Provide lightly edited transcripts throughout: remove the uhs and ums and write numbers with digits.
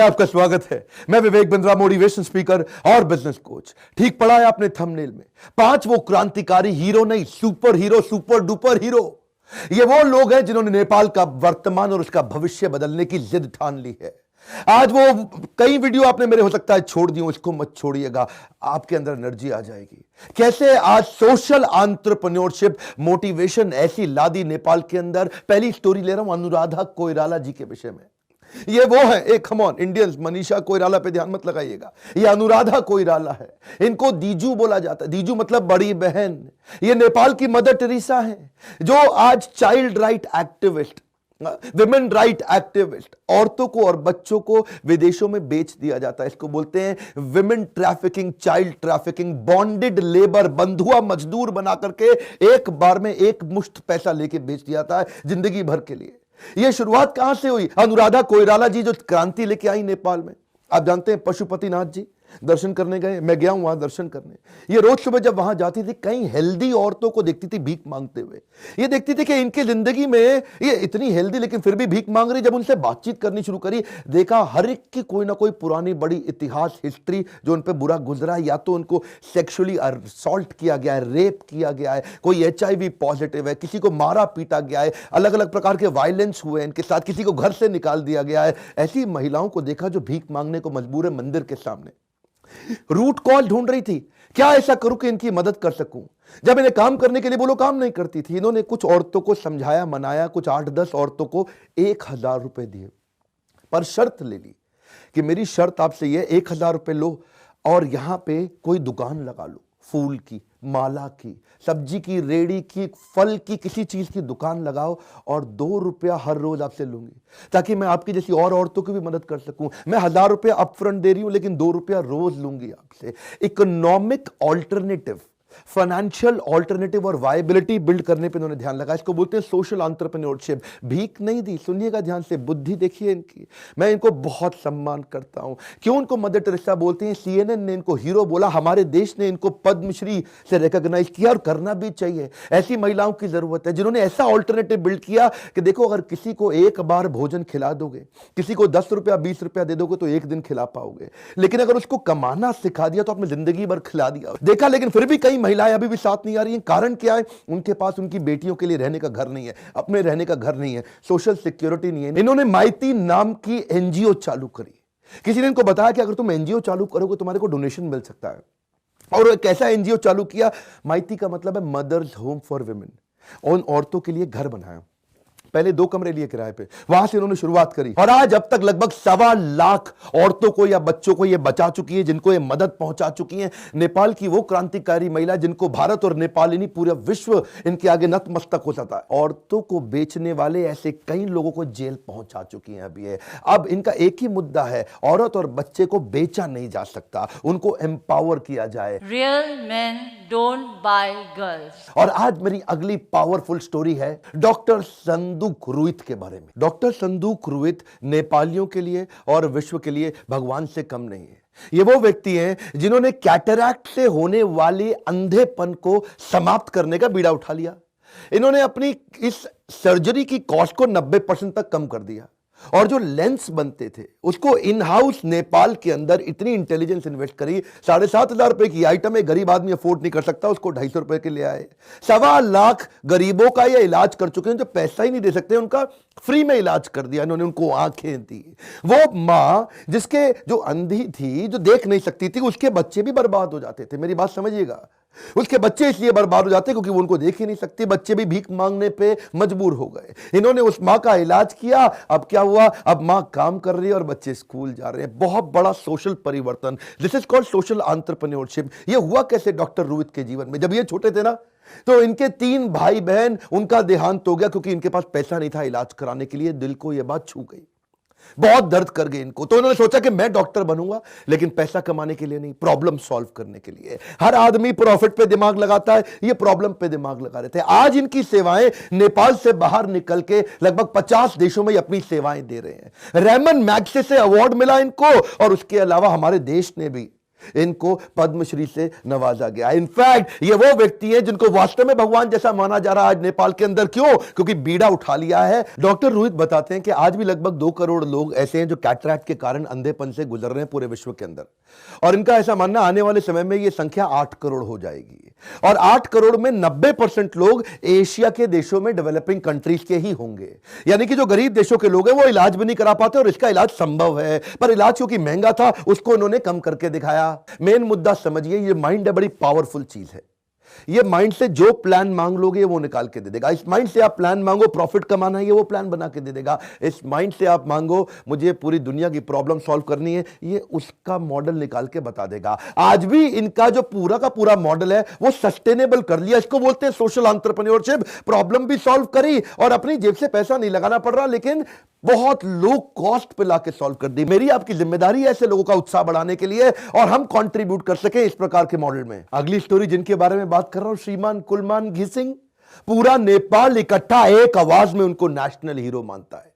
आपका स्वागत है। मैं विवेक बिंद्रा, मोटिवेशन स्पीकर और बिजनेस कोच। ठीक पढ़ा है आपने थंबनेल में। 5 वो क्रांतिकारी हीरो नहीं, super hero, super duper hero. ये वो लोग हैं जिन्होंने नेपाल का वर्तमान और उसका भविष्य बदलने की जिद ठान ली है। आज वो कई वीडियो आपने मेरे हो सकता है छोड़ दिए, इसको मत छोड़िएगा, आपके अंदर एनर्जी आ जाएगी। कैसे आज सोशल एंटरप्रेन्योरशिप मोटिवेशन ऐसी लादी नेपाल के अंदर। पहली स्टोरी ले रहा हूं अनुराधा कोइराला जी के विषय में। ये वो है, एक come on Indians, Manisha Koirala पे ध्यान मत लगाइएगा, ये अनुराधा कोइराला है। इनको दीजू बोला जाता है, दीजू मतलब बड़ी बहन। ये नेपाल की मदर टेरेसा है, जो आज child right activist, women right activist, औरतों को और बच्चों को विदेशों में बेच दिया जाता है। इसको बोलते हैं women trafficking, child trafficking, bonded labour, बंधुआ मजदूर बना करके एक बार में एक मुश्त पैसा लेके बेच दिया जाता है जिंदगी भर के लिए। यह शुरुआत कहां से हुई? अनुराधा कोइराला जी जो क्रांति लेके आई नेपाल में। आप जानते हैं पशुपतिनाथ जी दर्शन करने गए, मैं गया हूं वहां दर्शन करने। ये रोज सुबह जब वहां जाती थी, कई हेल्दी औरतों को देखती थी भीख मांगते हुए। ये देखती थी कि इनकी जिंदगी में ये इतनी हेल्दी लेकिन फिर भी भीख मांग रही। जब उनसे बातचीत करनी शुरू करी, देखा हर एक की कोई ना कोई पुरानी बड़ी इतिहास, हिस्ट्री जो उन पर बुरा गुजरा है। या तो उनको सेक्सुअली असॉल्ट किया गया है, रेप किया गया है, कोई HIV पॉजिटिव है, किसी को मारा पीटा गया है, अलग अलग प्रकार के वायलेंस हुए हैं इनके साथ, किसी को घर से निकाल दिया गया है। ऐसी महिलाओं को देखा जो भीख मांगने को मजबूर है मंदिर के सामने। रूट कॉल ढूंढ रही थी, क्या ऐसा करूं कि इनकी मदद कर सकूं। जब इन्हें काम करने के लिए बोलो, काम नहीं करती थी। इन्होंने कुछ औरतों को समझाया, मनाया, कुछ 8-10 औरतों को 1000 रुपए दिए, पर शर्त ले ली कि मेरी शर्त आपसे यह 1000 रुपए लो और यहां पे कोई दुकान लगा लो, फूल की, माला की, सब्जी की, रेड़ी की, फल की, किसी चीज की दुकान लगाओ और 2 रुपया हर रोज आपसे लूंगी, ताकि मैं आपकी जैसी और औरतों की भी मदद कर सकूं। मैं 1000 रुपया अपफ्रंट दे रही हूं, लेकिन 2 रुपया रोज लूंगी आपसे। इकोनॉमिक ऑल्टरनेटिव, फाइनेंशियल ऑल्टरनेटिव और वायबिलिटी बिल्ड करने पे इन्होंने ध्यान लगाया। इसको बोलते हैं सोशल एंटरप्रेन्योरशिप। भीख नहीं दी, सुनिएगा ध्यान से, बुद्धि देखिए इनकी। मैं इनको बहुत सम्मान करता हूं। क्यों इनको मदर टेरेसा बोलते हैं? CNN ने इनको हीरो बोला, हमारे देश ने इनको पद्मश्री से रिकॉग्नाइज किया और करना भी चाहिए। ऐसी महिलाओं की जरूरत है जिन्होंने ऐसा ऑल्टरनेटिव बिल्ड किया कि देखो, अगर किसी को एक बार भोजन खिला दोगे, किसी को 10 रुपया 20 रुपया दे दोगे तो एक दिन खिला पाओगे, लेकिन अगर उसको कमाना सिखा दिया तो आपने जिंदगी भर खिला दिया। देखा, लेकिन फिर भी कई महिलाएं अभी भी साथ नहीं आ रही हैं। कारण क्या है? उनके पास उनकी बेटियों के लिए रहने का घर नहीं है, अपने रहने का घर नहीं है, सोशल सिक्योरिटी नहीं है। इन्होंने माइती नाम की NGO चालू करी। किसी ने इनको बताया कि अगर तुम NGO चालू करोगे तुम्हारे को डोनेशन मिल सकता है। और एक ऐसा NGO चालू किया, माइती का मतलब है मदर्स होम फॉर विमेन। उन औरतों के लिए घर बनाया, पहले 2 कमरे लिए किराए पे, वहां से उन्होंने शुरुआत करी और आज अब तक लगभग 1.25 लाख औरतों को या बच्चों को ये बचा चुकी है, जिनको ये मदद पहुंचा चुकी है। नेपाल की वो क्रांतिकारी महिला जिनको भारत और नेपाल नहीं पूरा विश्व इनके आगे नतमस्तक हो जाता है। औरतों को बेचने वाले ऐसे कई लोगों को जेल पहुंचा चुकी है अभी है। अब इनका एक ही मुद्दा है, औरत और बच्चे को बेचा नहीं जा सकता, उनको एम्पावर किया जाए। Real men don't buy girls. और आज मेरी अगली पावरफुल स्टोरी है डॉक्टर संदूक रुइत के बारे में। डॉक्टर संदूक रुइत नेपालियों के लिए और विश्व के लिए भगवान से कम नहीं है। ये वो व्यक्ति हैं जिन्होंने कैटरैक्ट से होने वाले अंधेपन को समाप्त करने का बीड़ा उठा लिया। इन्होंने अपनी इस सर्जरी की कॉस्ट को 90% तक कम कर दिया और जो लेंस बनते थे उसको इन हाउस नेपाल के अंदर इतनी इंटेलिजेंस इन्वेस्ट करी। 7,500 रुपए की आइटम है, गरीब आदमी अफोर्ड नहीं कर सकता, उसको 250 रुपए के ले आए। 1.25 लाख गरीबों का यह इलाज कर चुके हैं जो पैसा ही नहीं दे सकते, उनका फ्री में इलाज कर दिया इन्होंने, उनको आंखें दी। वो मां जिसके जो अंधी थी, जो देख नहीं सकती थी, उसके बच्चे भी बर्बाद हो जाते थे। मेरी बात समझिएगा, उसके बच्चे इसलिए बर्बाद हो जाते क्योंकि वो उनको देख ही नहीं सकती, बच्चे भी भीख मांगने पे मजबूर हो गए। इन्होंने उस मां का इलाज किया। अब क्या हुआ? अब मां काम कर रही है और बच्चे स्कूल जा रहे हैं। बहुत बड़ा सोशल परिवर्तन, this is called social entrepreneurship. ये हुआ कैसे डॉक्टर रुइत के जीवन में? जब ये छोटे थे ना, तो इनके 3 भाई बहन, उनका देहांत हो गया क्योंकि इनके पास पैसा नहीं था इलाज कराने के लिए। दिल को यह बात छू गई, बहुत दर्द कर गई इनको। तो इन्होंने सोचा कि मैं डॉक्टर बनूंगा, लेकिन पैसा कमाने के लिए नहीं, प्रॉब्लम सॉल्व करने के लिए। हर आदमी प्रॉफिट पे दिमाग लगाता है, ये प्रॉब्लम पे दिमाग लगा रहे थे। आज इनकी सेवाएं नेपाल से बाहर निकल के लगभग 50 देशों में अपनी सेवाएं दे रहे हैं। रेमन मैग्सेसे अवार्ड मिला इनको और उसके अलावा हमारे देश ने भी इनको पद्मश्री से नवाजा गया। इनफैक्ट ये वो व्यक्ति हैं जिनको वास्तव में भगवान जैसा माना जा रहा है आज नेपाल के अंदर। क्यों? क्योंकि बीड़ा उठा लिया है। डॉक्टर रोहित बताते हैं कि आज भी लगभग 2 करोड़ लोग ऐसे हैं जो कैटरैक्ट के कारण अंधेपन से गुजर रहे हैं पूरे विश्व के अंदर, और इनका ऐसा मानना आने वाले समय में यह संख्या 8 करोड़ हो जाएगी, और 8 करोड़ में 90% लोग एशिया के देशों में, डेवलपिंग कंट्रीज के ही होंगे। यानी कि जो गरीब देशों के लोग हैं वो इलाज भी नहीं करा पाते, और इसका इलाज संभव है, पर इलाज क्योंकि महंगा था उसको उन्होंने कम करके दिखाया। मेन मुद्दा समझिए, ये माइंड है बड़ी पावरफुल चीज है। ये माइंड से जो प्लान मांग लोगे वो निकाल के दे देगा। इस माइंड से आप प्लान मांगो प्रॉफिट कमाना है, ये वो प्लान बना के दे देगा। इस माइंड से आप मांगो मुझे पूरी दुनिया की प्रॉब्लम सॉल्व करनी है, ये उसका मॉडल निकाल के बता देगा। आज भी इनका जो पूरा का पूरा मॉडल है वो सस्टेनेबल कर लिया। इसको बोलते हैं सोशल एंटरप्रेन्योरशिप। प्रॉब्लम भी सॉल्व करी और अपनी जेब से पैसा नहीं लगाना पड़ रहा, लेकिन बहुत लो कॉस्ट पे लाके सॉल्व कर दी। मेरी आपकी जिम्मेदारी है ऐसे लोगों का उत्साह बढ़ाने के लिए और हम कंट्रीब्यूट कर सके इस प्रकार के मॉडल में। अगली स्टोरी जिनके बारे में बात कर रहा हूं, श्रीमान कुलमान घिसिंग। पूरा नेपाल इकट्ठा एक आवाज में उनको नेशनल हीरो मानता है।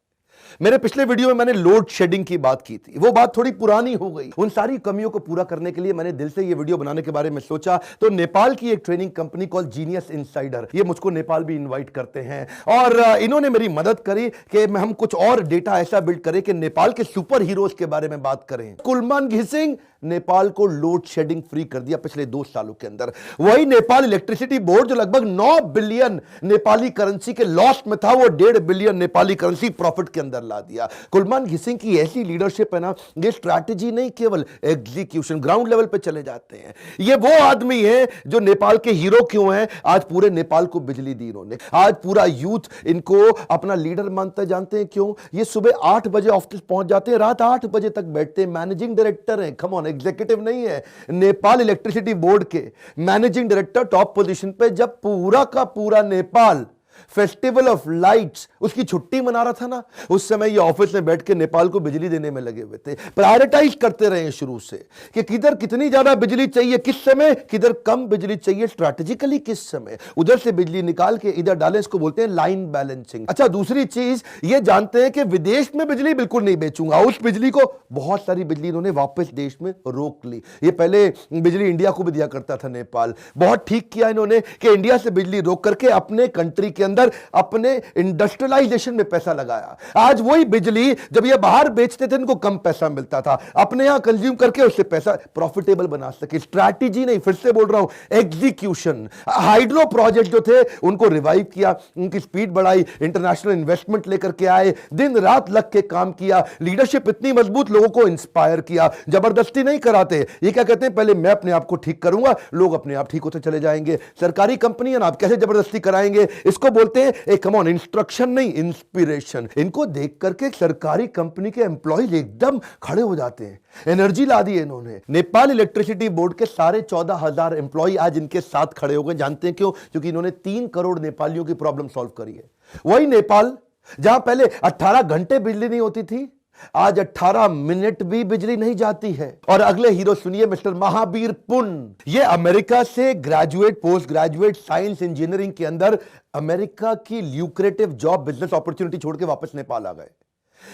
मेरे पिछले वीडियो में मैंने लोड शेडिंग की बात की थी, वो बात थोड़ी पुरानी हो गई। उन सारी कमियों को पूरा करने के लिए मैंने दिल से ये वीडियो बनाने के बारे में सोचा। तो नेपाल की एक training company call genius insider, ये मुझको नेपाल भी इनवाइट करते हैं, और इन्होंने मेरी मदद करी कि हम कुछ और डेटा ऐसा बिल्ड करें कि नेपाल के सुपर हीरोज के बारे में बात करें। कुलमान घिसिंग नेपाल को लोड शेडिंग फ्री कर दिया पिछले 2 सालों के अंदर। वही नेपाल इलेक्ट्रिसिटी बोर्ड जो लगभग 9 बिलियन नेपाली करेंसी के लॉस में था, वो 1.5 बिलियन नेपाली करेंसी प्रॉफिट के अंदर ला दिया। कुलमान घिसिंग की ऐसी लीडरशिप है ना, ये स्ट्रैटेजी नहीं केवल एग्जीक्यूशन, ग्राउंड लेवल पे चले जाते हैं। ये वो आदमी है जो नेपाल के हीरो क्यों हैं। आज पूरे नेपाल को बिजली दी इन्होंने, आज पूरा यूथ इनको अपना लीडर मानते जानते हैं। क्यों? ये सुबह 8 बजे ऑफिस पहुंच जाते हैं, रात 8 बजे तक बैठते हैं। मैनेजिंग डायरेक्टर हैं, कम ऑन, एग्जीक्यूटिव नहीं है। नेपाल इलेक्ट्रिसिटी बोर्ड के मैनेजिंग डायरेक्टर टॉप पोजीशन पे। जब पूरा का पूरा नेपाल फेस्टिवल ऑफ लाइट्स उसकी छुट्टी मना रहा था ना, उस समय ये ऑफिस में बैठ के नेपाल को बिजली देने में लगे हुए थे। प्रायोरिटाइज करते रहे शुरू से कि किधर कितनी ज्यादा बिजली चाहिए किस समय, किधर कम बिजली चाहिए स्ट्रैटेजिकली किस समय, उधर से बिजली निकाल के इधर डालें। इसको बोलते हैं लाइन बैलेंसिंग। अच्छा, दूसरी चीज ये जानते हैं कि विदेश में बिजली बिल्कुल नहीं बेचूंगा। उस बिजली को, बहुत सारी बिजली इन्होंने वापस देश में रोक ली। ये पहले बिजली इंडिया को भी दिया करता था नेपाल, बहुत ठीक किया इन्होंने कि इंडिया से बिजली रोक करके अपने कंट्री के अंदर अपने इंडस्ट्रियलाइजेशन में पैसा लगाया। आज वही बिजली जब ये बाहर बेचते थे इनको कम पैसा मिलता था, अपने यहां कंज्यूम करके उससे पैसा प्रॉफिटेबल बना सके। स्ट्रैटेजी नहीं, फिर से बोल रहा हूं, एग्जीक्यूशन। हाइड्रो प्रोजेक्ट जो थे उनको रिवाइव किया, उनकी स्पीड बढ़ाई, इंटरनेशनल इन्वेस्टमेंट लेकर के आए, दिन रात लग के काम किया। लीडरशिप इतनी मजबूत, लोगों को इंस्पायर किया, जबरदस्ती नहीं कराते। ये क्या कहते हैं, पहले मैं अपने आप को ठीक करूंगा, लोग अपने आप ठीक होते चले जाएंगे। सरकारी कंपनी है ना, आप कैसे जबरदस्ती कराएंगे? इसको बोलते हैं कम ऑन, इंस्ट्रक्शन नहीं, इंस्पिरेशन। इनको देख करके सरकारी कंपनी के एम्प्लॉयज एकदम खड़े हो जाते हैं, एनर्जी ला दी है इन्होंने। नेपाल इलेक्ट्रिसिटी बोर्ड के सारे 14,000 एम्प्लॉय आज इनके साथ खड़े हो गए। जानते हैं क्यों? क्योंकि इन्होंने 3 करोड़ नेपालियों की प्रॉब्लम सॉल्व करी है। वही नेपाल जहां पहले 18 घंटे बिजली नहीं होती थी, आज 18 मिनट भी बिजली नहीं जाती है। और अगले हीरो सुनिए, मिस्टर महावीर पुन। ये अमेरिका से graduate, post graduate science engineering के अंदर अमेरिका की ल्यूक्रेटिव जॉब, बिजनेस अपॉर्चुनिटी छोड़ के वापस नेपाल आ गए।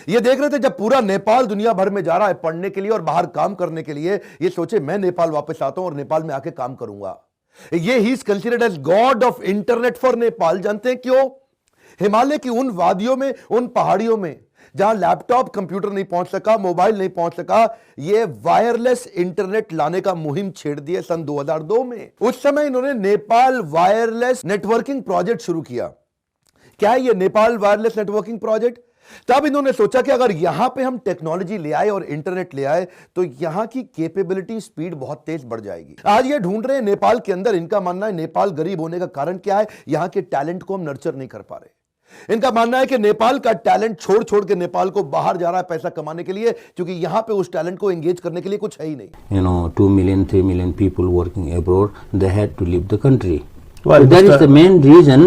ये देख रहे थे जब पूरा नेपाल दुनिया भर में जा रहा है पढ़ने के लिए और बाहर काम करने के लिए, ये सोचे मैं नेपाल वापस आता हूं और नेपाल में आके काम करूंगा। ये ही is considered as God of internet for Nepal. जानते हैं क्यों? हिमालय की उन वादियों में, उन पहाड़ियों में जहां लैपटॉप कंप्यूटर नहीं पहुंच सका, मोबाइल नहीं पहुंच सका, ये वायरलेस इंटरनेट लाने का मुहिम छेड़ दिया सन 2002 में। उस समय इन्होंने नेपाल वायरलेस नेटवर्किंग प्रोजेक्ट शुरू किया। क्या है ये नेपाल वायरलेस नेटवर्किंग प्रोजेक्ट? तब इन्होंने सोचा कि अगर यहां पे हम टेक्नोलॉजी ले आए और इंटरनेट ले आए तो यहां की कैपेबिलिटी, स्पीड बहुत तेज बढ़ जाएगी। आज ये ढूंढ रहे हैं नेपाल के अंदर। इनका मानना है नेपाल गरीब होने का कारण क्या है, यहां के टैलेंट को हम नर्चर नहीं कर पा रहे। इनका मानना है कि नेपाल का टैलेंट छोड़ छोड़ के नेपाल को बाहर जा रहा है पैसा कमाने के लिए, क्योंकि यहां पे उस टैलेंट को एंगेज करने के लिए कुछ है ही नहीं। 2 million, 3 million people working abroad, they had to leave the country. Well, so that is the main reason,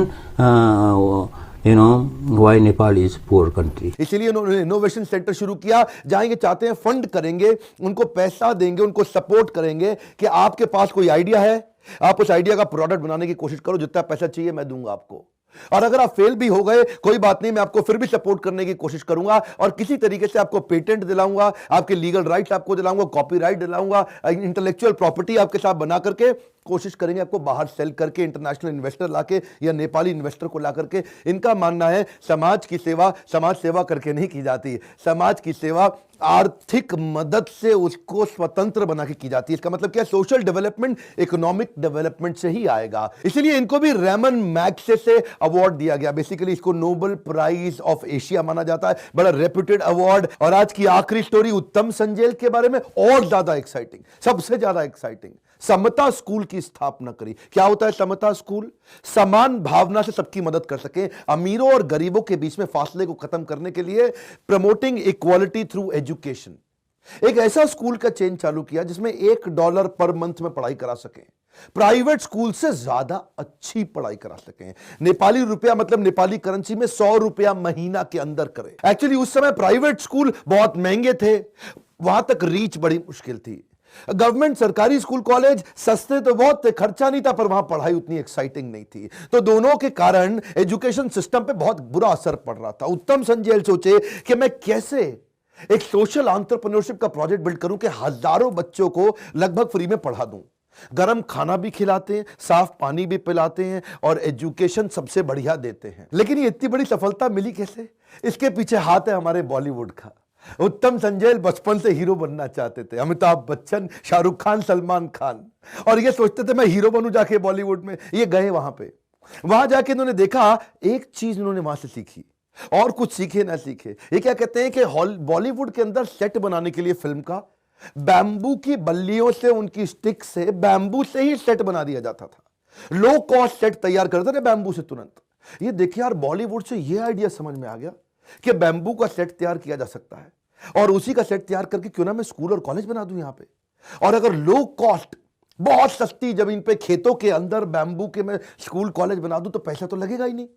why Nepal is poor country. इसलिए उन्होंने इनोवेशन सेंटर शुरू किया, जहां ये चाहते हैं फंड करेंगे, उनको पैसा देंगे, उनको सपोर्ट करेंगे कि आपके पास कोई आइडिया है, आप उस आइडिया का प्रोडक्ट बनाने की कोशिश करो, जितना पैसा चाहिए मैं दूंगा आपको। और अगर आप फेल भी हो गए कोई बात नहीं, मैं आपको फिर भी सपोर्ट करने की कोशिश करूंगा और किसी तरीके से आपको पेटेंट दिलाऊंगा, आपके लीगल राइट्स आपको दिलाऊंगा, कॉपीराइट दिलाऊंगा, इंटेलेक्चुअल प्रॉपर्टी आपके साथ बना करके कोशिश करेंगे आपको बाहर सेल करके इंटरनेशनल इन्वेस्टर लाके या नेपाली इन्वेस्टर को ला करके। इनका मानना है समाज की सेवा समाज सेवा करके नहीं की जाती, समाज की सेवा आर्थिक मदद से उसको स्वतंत्र बना के की जाती है। इसका मतलब क्या, सोशल डेवलपमेंट इकोनॉमिक डेवलपमेंट से ही आएगा। इसीलिए इनको भी रेमन मैग्सेसे से अवार्ड दिया गया। बेसिकली इसको नोबेल प्राइज ऑफ एशिया माना जाता है, बड़ा रेप्यूटेड अवार्ड। और आज की आखिरी स्टोरी उत्तम संजेल के बारे में, और ज्यादा एक्साइटिंग, सबसे ज्यादा एक्साइटिंग। समता स्कूल की स्थापना करी। क्या होता है समता स्कूल? समान भावना से सबकी मदद कर सके, अमीरों और गरीबों के बीच में फासले को खत्म करने के लिए, प्रमोटिंग इक्वालिटी थ्रू एजुकेशन। एक ऐसा स्कूल का चेन चालू किया जिसमें $1 पर मंथ में पढ़ाई करा सकें, प्राइवेट स्कूल से ज्यादा अच्छी पढ़ाई करा सकें। नेपाली रुपया मतलब नेपाली करेंसी में $100 महीना के अंदर करें। एक्चुअली उस समय प्राइवेट स्कूल बहुत महंगे थे, वहां तक रीच बड़ी मुश्किल थी। गवर्नमेंट सरकारी स्कूल कॉलेज सस्ते तो बहुत थे, खर्चा नहीं था, पर वहां पढ़ाई उतनी एक्साइटिंग नहीं थी। तो दोनों के कारण एजुकेशन सिस्टम पे बहुत बुरा असर पड़ रहा था। उत्तम संजेल सोचे कि मैं कैसे एक सोशल एंटरप्रेन्योरशिप का प्रोजेक्ट बिल्ड करूं कि हजारों बच्चों को लगभग फ्री में पढ़ा दूं, गरम खाना भी खिलाते हैं, साफ पानी भी पिलाते हैं और एजुकेशन सबसे बढ़िया देते हैं। लेकिन ये इतनी बड़ी सफलता मिली कैसे? इसके पीछे हाथ है हमारे बॉलीवुड का। उत्तम संजेल बचपन से हीरो बनना चाहते थे, अमिताभ बच्चन, शाहरुख खान, सलमान खान, और ये सोचते थे मैं हीरो बनूं जाके बॉलीवुड में। ये गए वहां जाके इन्होंने देखा, एक चीज इन्होंने वहां से सीखी, और कुछ सीखे ना सीखे। ये क्या कहते हैं कि बॉलीवुड के अंदर सेट बनाने के लिए फिल्म का बैम्बू की बल्लियों से, उनकी स्टिक से, बैम्बू से ही सेट बना दिया जाता था। लो कॉस्ट सेट तैयार करते थे बैम्बू से तुरंत। ये देखिए यार, बॉलीवुड से ये आइडिया समझ में आ गया कि बैम्बू का सेट तैयार किया जा सकता है, और उसी का सेट तैयार करके क्यों ना मैं स्कूल और कॉलेज बना दूं यहां पे। और अगर लो कॉस्ट, बहुत सस्ती जमीन पे खेतों के अंदर बैम्बू के मैं स्कूल कॉलेज बना दूं तो पैसा तो लगेगा ही नहीं,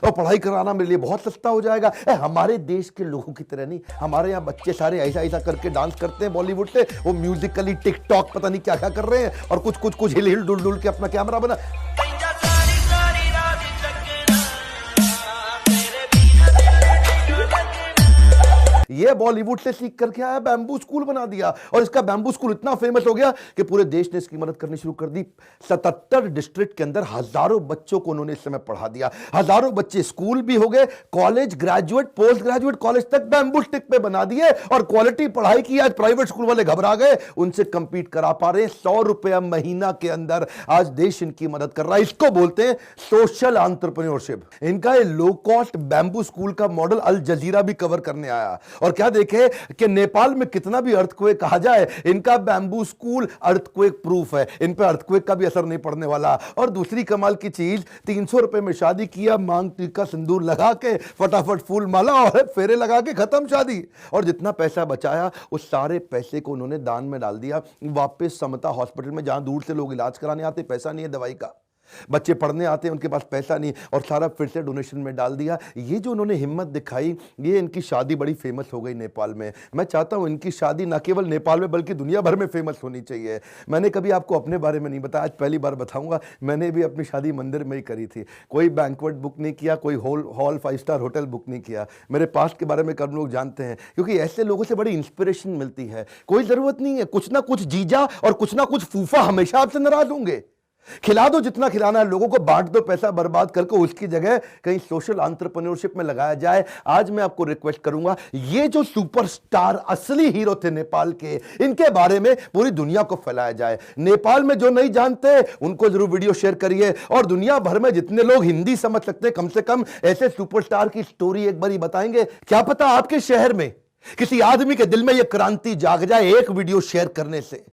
और पढ़ाई कराना मेरे लिए बहुत सस्ता हो जाएगा। हमारे देश के लोगों की तरह नहीं, हमारे यहाँ बच्चे सारे ऐसा ऐसा करके डांस करते हैं बॉलीवुड से, वो म्यूजिकली टिकटॉक पता नहीं क्या क्या कर रहे हैं, और कुछ कुछ कुछ हिल हिल डुल डुल के अपना कैमरा बना। ये बॉलीवुड से सीख करके आया, बैम्बू स्कूल बना दिया, और इसका बैम्बू स्कूल इतना फेमस हो गया कि पूरे देश ने इसकी मदद करनी शुरू कर दी। 77 डिस्ट्रिक्ट के अंदर हजारों बच्चों को उन्होंने इस समय पढ़ा दिया। हजारों बच्चे स्कूल भी हो गए, college, graduate, post graduate college तक बैम्बू स्टिक पे बना दिए, और क्वालिटी पढ़ाई की। आज प्राइवेट स्कूल वाले घबरा गए, उनसे कंपीट करा पा रहे हैं। $100 महीना के अंदर आज देश इनकी मदद कर रहा है। इसको बोलते हैं सोशल एंटरप्रेन्योरशिप। इनका ये लो कॉस्ट बैम्बू स्कूल का मॉडल अल जजीरा भी कवर करने आया, और क्या देखे कि नेपाल में कितना भी अर्थक्वेक कहा जाए, इनका बैम्बू स्कूल अर्थक्वेक प्रूफ है, इन पे अर्थक्वेक का भी असर नहीं पड़ने वाला। और दूसरी कमाल की चीज, $300 में शादी किया, मांग टीका सिंदूर लगा के, फटाफट फूल माला और फेरे लगा के खत्म शादी। और जितना पैसा बचाया उस सारे पैसे को उन्होंने दान में डाल दिया वापस समता हॉस्पिटल में, जहां दूर से लोग इलाज कराने आते, पैसा नहीं है दवाई का, बच्चे पढ़ने आते हैं उनके पास पैसा नहीं, और सारा फिर से डोनेशन में डाल दिया। ये जो उन्होंने हिम्मत दिखाई, ये इनकी शादी बड़ी फेमस हो गई नेपाल में। मैं चाहता हूं इनकी शादी ना केवल नेपाल में बल्कि दुनिया भर में फेमस होनी चाहिए। मैंने कभी आपको अपने बारे में नहीं बताया, आज पहली बार बताऊंगा। मैंने भी अपनी शादी मंदिर में ही करी थी, कोई बैंक्वेट बुक नहीं किया, कोई हॉल 5 स्टार होटल बुक नहीं किया। मेरे पास्ट के बारे में कम लोग जानते हैं, क्योंकि ऐसे लोगों से बड़ी इंस्पिरेशन मिलती है। कोई जरूरत नहीं है, कुछ ना कुछ जीजा और कुछ ना कुछ फूफा हमेशा आपसे नाराज होंगे। खिला दो जितना खिलाना है, लोगों को बांट दो पैसा बर्बाद करके, उसकी जगह कहीं सोशल एंटरप्रेन्योरशिप में लगाया जाए। आज मैं आपको रिक्वेस्ट करूंगा, ये जो सुपरस्टार असली हीरो थे नेपाल के, इनके बारे में पूरी दुनिया को फैलाया जाए। नेपाल में जो नहीं जानते उनको जरूर वीडियो शेयर करिए, और दुनिया भर में जितने लोग हिंदी समझ सकते हैं, कम से कम ऐसे सुपरस्टार की स्टोरी एक बार ही बताएंगे। क्या पता आपके शहर में किसी आदमी के दिल में यह क्रांति जाग जाए एक वीडियो शेयर करने से।